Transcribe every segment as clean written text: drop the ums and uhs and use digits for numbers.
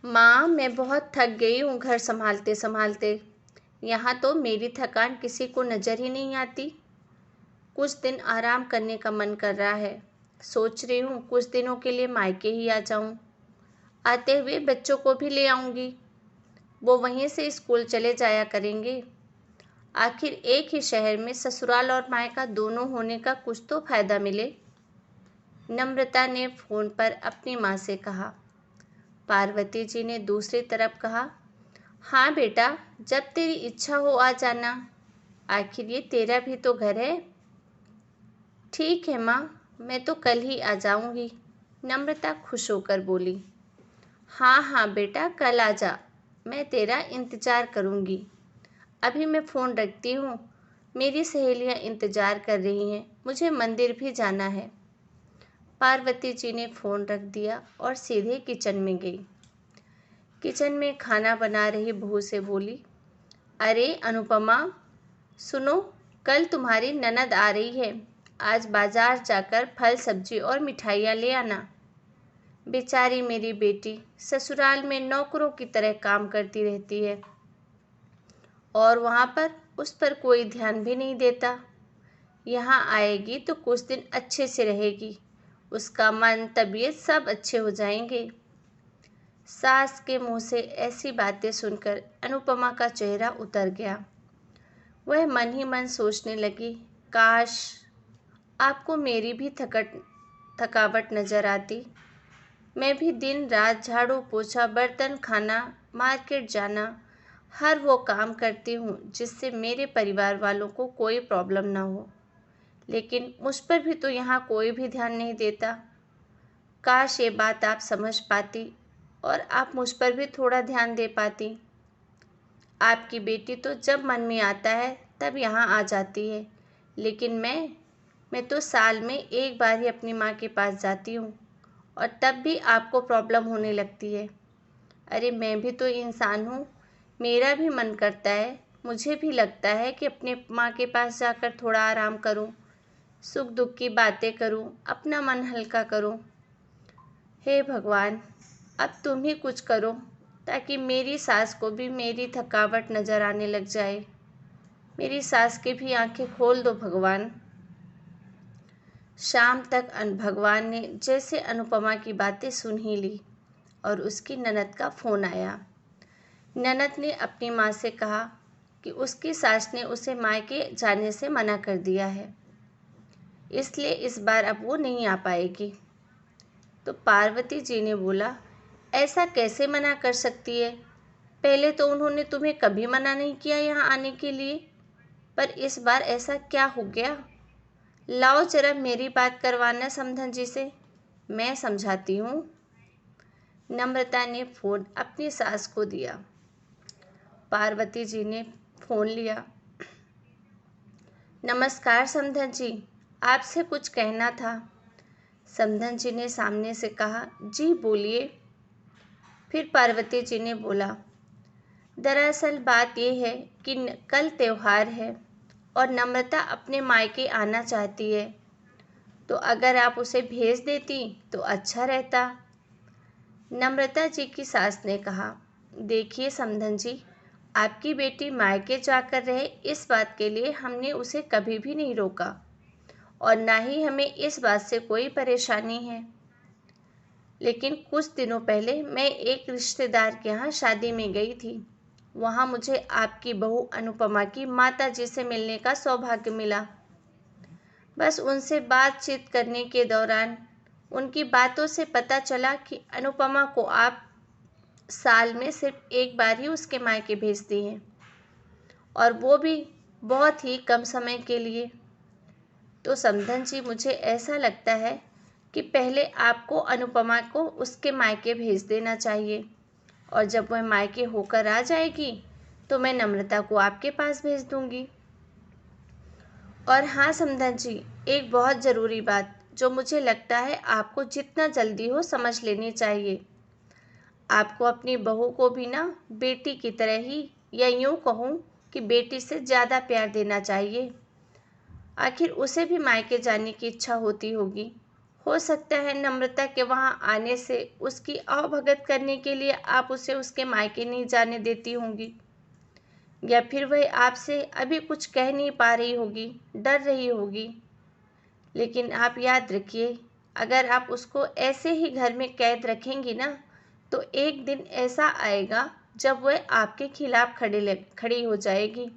माँ, मैं बहुत थक गई हूँ घर संभालते संभालते। यहाँ तो मेरी थकान किसी को नज़र ही नहीं आती। कुछ दिन आराम करने का मन कर रहा है। सोच रही हूँ कुछ दिनों के लिए मायके ही आ जाऊँ। आते हुए बच्चों को भी ले आऊँगी। वो वहीं से स्कूल चले जाया करेंगे। आखिर एक ही शहर में ससुराल और मायका दोनों होने का कुछ तो फायदा मिले। नम्रता ने फ़ोन पर अपनी माँ से कहा। पार्वती जी ने दूसरी तरफ कहा, हाँ बेटा, जब तेरी इच्छा हो आ जाना। आखिर ये तेरा भी तो घर है। ठीक है माँ, मैं तो कल ही आ जाऊंगी। नम्रता खुश होकर बोली। हाँ हाँ बेटा, कल आ जा। मैं तेरा इंतज़ार करूंगी। अभी मैं फ़ोन रखती हूँ। मेरी सहेलियाँ इंतज़ार कर रही हैं। मुझे मंदिर भी जाना है। पार्वती जी ने फ़ोन रख दिया और सीधे किचन में गई। किचन में खाना बना रही बहू से बोली, अरे अनुपमा, सुनो, कल तुम्हारी ननद आ रही है। आज बाजार जाकर फल सब्जी और मिठाइयाँ ले आना। बेचारी मेरी बेटी ससुराल में नौकरों की तरह काम करती रहती है और वहाँ पर उस पर कोई ध्यान भी नहीं देता। यहाँ आएगी तो कुछ दिन अच्छे से रहेगी। उसका मन तबीयत सब अच्छे हो जाएंगे। सास के मुंह से ऐसी बातें सुनकर अनुपमा का चेहरा उतर गया। वह मन ही मन सोचने लगी, काश आपको मेरी भी थकावट नज़र आती। मैं भी दिन रात झाड़ू पोछा बर्तन खाना मार्केट जाना हर वो काम करती हूँ जिससे मेरे परिवार वालों को कोई प्रॉब्लम ना हो। लेकिन मुझ पर भी तो यहाँ कोई भी ध्यान नहीं देता। काश ये बात आप समझ पाती और आप मुझ पर भी थोड़ा ध्यान दे पाती। आपकी बेटी तो जब मन में आता है तब यहाँ आ जाती है, लेकिन मैं तो साल में एक बार ही अपनी माँ के पास जाती हूँ और तब भी आपको प्रॉब्लम होने लगती है। अरे मैं भी तो इंसान हूँ, मेरा भी मन करता है, मुझे भी लगता है कि अपने माँ के पास जाकर थोड़ा आराम करूँ, सुख दुख की बातें करूँ, अपना मन हल्का करूँ। हे भगवान, अब तुम ही कुछ करो ताकि मेरी सास को भी मेरी थकावट नज़र आने लग जाए। मेरी सास की भी आंखें खोल दो भगवान। शाम तक भगवान ने जैसे अनुपमा की बातें सुन ही ली और उसकी ननद का फ़ोन आया। ननद ने अपनी माँ से कहा कि उसकी सास ने उसे मायके जाने से मना कर दिया है, इसलिए इस बार अब वो नहीं आ पाएगी। तो पार्वती जी ने बोला, ऐसा कैसे मना कर सकती है? पहले तो उन्होंने तुम्हें कभी मना नहीं किया यहाँ आने के लिए, पर इस बार ऐसा क्या हो गया? लाओ जरा मेरी बात करवाना समधन जी से, मैं समझाती हूँ। नम्रता ने फ़ोन अपनी सास को दिया। पार्वती जी ने फ़ोन लिया। नमस्कार समधन जी, आपसे कुछ कहना था। समधन जी ने सामने से कहा, जी बोलिए। फिर पार्वती जी ने बोला, दरअसल बात यह है कि कल त्यौहार है और नम्रता अपने मायके आना चाहती है, तो अगर आप उसे भेज देती तो अच्छा रहता। नम्रता जी की सास ने कहा, देखिए समधन जी, आपकी बेटी मायके जाकर रहे इस बात के लिए हमने उसे कभी भी नहीं रोका और ना ही हमें इस बात से कोई परेशानी है। लेकिन कुछ दिनों पहले मैं एक रिश्तेदार के यहाँ शादी में गई थी। वहाँ मुझे आपकी बहू अनुपमा की माता जी से मिलने का सौभाग्य मिला। बस उनसे बातचीत करने के दौरान उनकी बातों से पता चला कि अनुपमा को आप साल में सिर्फ एक बार ही उसके मायके भेजती हैं और वो भी बहुत ही कम समय के लिए। तो समधन जी, मुझे ऐसा लगता है कि पहले आपको अनुपमा को उसके मायके भेज देना चाहिए और जब वह मायके होकर आ जाएगी तो मैं नम्रता को आपके पास भेज दूंगी। और हाँ समधन जी, एक बहुत ज़रूरी बात जो मुझे लगता है आपको जितना जल्दी हो समझ लेनी चाहिए। आपको अपनी बहू को भी ना बेटी की तरह ही, या यूँ कहूँ कि बेटी से ज़्यादा प्यार देना चाहिए। आखिर उसे भी मायके जाने की इच्छा होती होगी। हो सकता है नम्रता के वहाँ आने से उसकी आवभगत करने के लिए आप उसे उसके मायके नहीं जाने देती होंगी, या फिर वह आपसे अभी कुछ कह नहीं पा रही होगी, डर रही होगी। लेकिन आप याद रखिए, अगर आप उसको ऐसे ही घर में कैद रखेंगी ना, तो एक दिन ऐसा आएगा जब वह आपके खिलाफ खड़ी हो जाएगी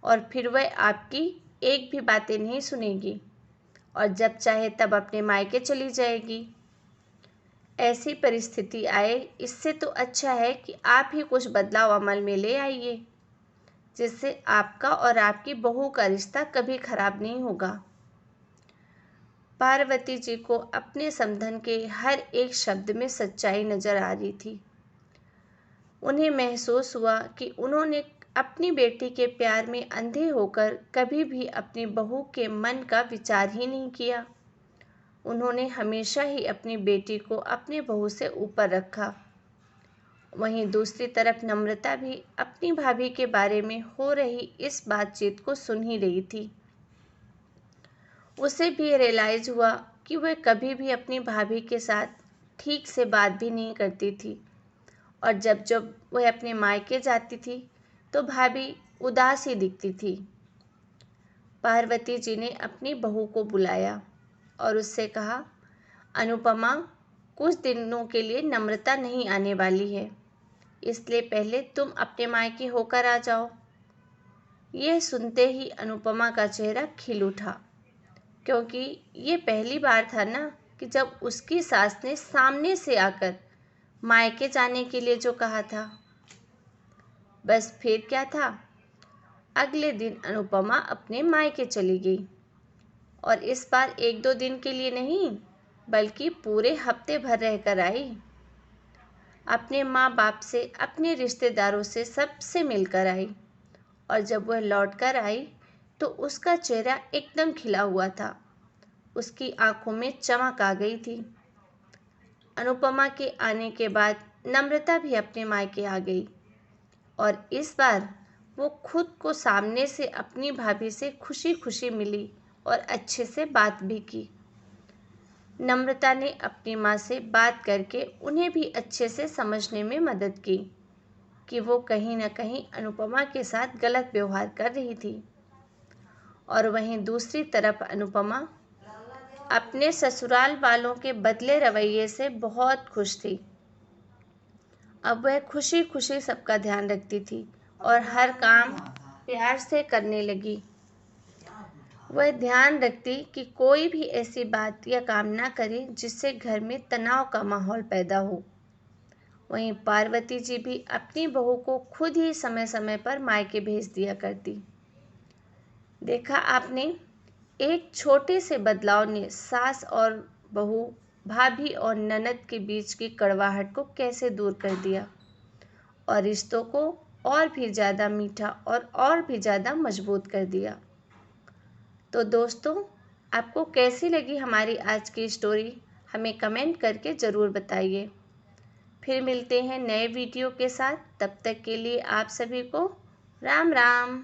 और फिर वह आपकी एक भी बातें नहीं सुनेगी और जब चाहे तब अपने मायके चली जाएगी। ऐसी परिस्थिति आए, इससे तो अच्छा है कि आप ही कुछ बदलाव अमल में ले आइए, जिससे आपका और आपकी बहू का रिश्ता कभी खराब नहीं होगा। पार्वती जी को अपने समधन के हर एक शब्द में सच्चाई नजर आ रही थी। उन्हें महसूस हुआ कि उन्होंने अपनी बेटी के प्यार में अंधे होकर कभी भी अपनी बहू के मन का विचार ही नहीं किया। उन्होंने हमेशा ही अपनी बेटी को अपने बहू से ऊपर रखा। वहीं दूसरी तरफ नम्रता भी अपनी भाभी के बारे में हो रही इस बातचीत को सुन ही रही थी। उसे भी रियलाइज हुआ कि वह कभी भी अपनी भाभी के साथ ठीक से बात भी नहीं करती थी और जब जब वह अपने मायके जाती थी तो भाभी उदास ही दिखती थी। पार्वती जी ने अपनी बहू को बुलाया और उससे कहा, अनुपमा, कुछ दिनों के लिए नम्रता नहीं आने वाली है, इसलिए पहले तुम अपने मायके होकर आ जाओ। यह सुनते ही अनुपमा का चेहरा खिल उठा, क्योंकि ये पहली बार था ना कि जब उसकी सास ने सामने से आकर मायके जाने के लिए जो कहा था। बस फिर क्या था, अगले दिन अनुपमा अपने मायके चली गई और इस बार एक दो दिन के लिए नहीं, बल्कि पूरे हफ्ते भर रहकर आई। अपने माँ बाप से, अपने रिश्तेदारों से सबसे मिलकर आई और जब वह लौटकर आई तो उसका चेहरा एकदम खिला हुआ था। उसकी आंखों में चमक आ गई थी। अनुपमा के आने के बाद नम्रता भी अपने मायके आ गई और इस बार वो खुद को सामने से अपनी भाभी से खुशी खुशी मिली और अच्छे से बात भी की। नम्रता ने अपनी माँ से बात करके उन्हें भी अच्छे से समझने में मदद की कि वो कहीं न कहीं अनुपमा के साथ गलत व्यवहार कर रही थी। और वहीं दूसरी तरफ अनुपमा अपने ससुराल वालों के बदले रवैये से बहुत खुश थी। अब वह खुशी खुशी सबका ध्यान रखती थी और हर काम प्यार से करने लगी। वह ध्यान रखती कि कोई भी ऐसी बात या काम ना करे जिससे घर में तनाव का माहौल पैदा हो। वहीं पार्वती जी भी अपनी बहू को खुद ही समय समय पर मायके भेज दिया करती। देखा आपने, एक छोटे से बदलाव ने सास और बहू, भाभी और ननद के बीच की कड़वाहट को कैसे दूर कर दिया और रिश्तों को और भी ज़्यादा मीठा और भी ज़्यादा मजबूत कर दिया। तो दोस्तों, आपको कैसी लगी हमारी आज की स्टोरी, हमें कमेंट करके ज़रूर बताइए। फिर मिलते हैं नए वीडियो के साथ, तब तक के लिए आप सभी को राम राम।